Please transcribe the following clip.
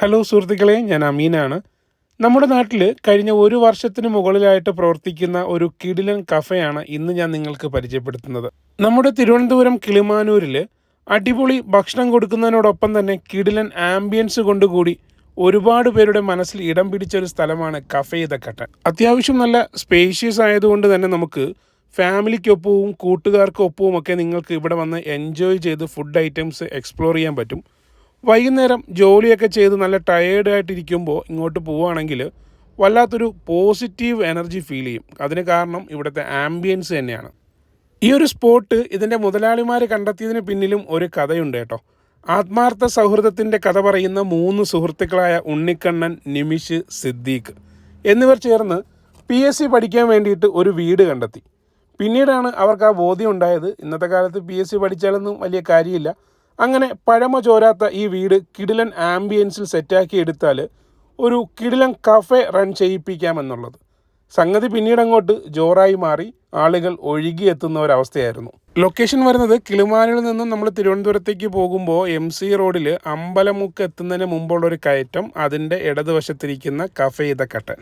Hello സുഹൃത്തുക്കളെ, ഞാൻ അമീനാണ്. നമ്മുടെ നാട്ടിൽ കഴിഞ്ഞ ഒരു വർഷത്തിന് മുകളിലായിട്ട് പ്രവർത്തിക്കുന്ന ഒരു കിടിലൻ കഫയാണ് ഇന്ന് ഞാൻ നിങ്ങൾക്ക് പരിചയപ്പെടുത്തുന്നത്. നമ്മുടെ തിരുവനന്തപുരം കിളിമാനൂരിൽ അടിപൊളി ഭക്ഷണം കൊടുക്കുന്നതിനോടൊപ്പം തന്നെ കിടിലൻ ആംബിയൻസ് കൊണ്ടുകൂടി ഒരുപാട് പേരുടെ മനസ്സിൽ ഇടം പിടിച്ച ഒരു സ്ഥലമാണ് കഫേ ദ കട്ടൻ. അത്യാവശ്യം നല്ല സ്പേഷ്യസ് ആയതുകൊണ്ട് തന്നെ നമുക്ക് ഫാമിലിക്കൊപ്പവും കൂട്ടുകാർക്കൊപ്പവും ഒക്കെ നിങ്ങൾക്ക് ഇവിടെ വന്ന് എൻജോയ് ചെയ്ത് ഫുഡ് ഐറ്റംസ് എക്സ്പ്ലോർ ചെയ്യാൻ പറ്റും. വൈകുന്നേരം ജോലിയൊക്കെ ചെയ്ത് നല്ല ടയേർഡായിട്ടിരിക്കുമ്പോൾ ഇങ്ങോട്ട് പോവുകയാണെങ്കിൽ വല്ലാത്തൊരു പോസിറ്റീവ് എനർജി ഫീൽ ചെയ്യും. അതിന് കാരണം ഇവിടുത്തെ ആംബിയൻസ് തന്നെയാണ്. ഈ ഒരു സ്പോട്ട് ഇതിൻ്റെ മുതലാളിമാർ കണ്ടെത്തിയതിന് പിന്നിലും ഒരു കഥയുണ്ട് കേട്ടോ. ആത്മാർത്ഥ സൗഹൃദത്തിൻ്റെ കഥ പറയുന്ന 3 സുഹൃത്തുക്കളായ ഉണ്ണിക്കണ്ണൻ, നിമിഷ്, സിദ്ദീഖ് എന്നിവർ ചേർന്ന് PSC പഠിക്കാൻ വേണ്ടിയിട്ട് ഒരു വീട് കണ്ടെത്തി. പിന്നീടാണ് അവർക്ക് ആ ബോധ്യം ഉണ്ടായത്, ഇന്നത്തെ കാലത്ത് PSC പഠിച്ചാലൊന്നും വലിയ കാര്യമില്ല. അങ്ങനെ പഴമ ചോരാത്ത ഈ വീട് കിടിലൻ ആംബിയൻസിൽ സെറ്റാക്കി എടുത്താൽ ഒരു കിടിലൻ കഫേ റൺ ചെയ്യിപ്പിക്കാമെന്നുള്ളത്. സംഗതി പിന്നീട് അങ്ങോട്ട് ജോറായി മാറി ആളുകൾ ഒഴുകിയെത്തുന്ന ഒരവസ്ഥയായിരുന്നു. ലൊക്കേഷൻ വരുന്നത് കിളിമാനൂരിൽ നിന്നും നമ്മൾ തിരുവനന്തപുരത്തേക്ക് പോകുമ്പോൾ MC റോഡിൽ അമ്പലമുക്ക് എത്തുന്നതിന് മുമ്പുള്ളൊരു കയറ്റം, അതിൻ്റെ ഇടതുവശത്തിരിക്കുന്ന കഫേ ദ കട്ടൻ.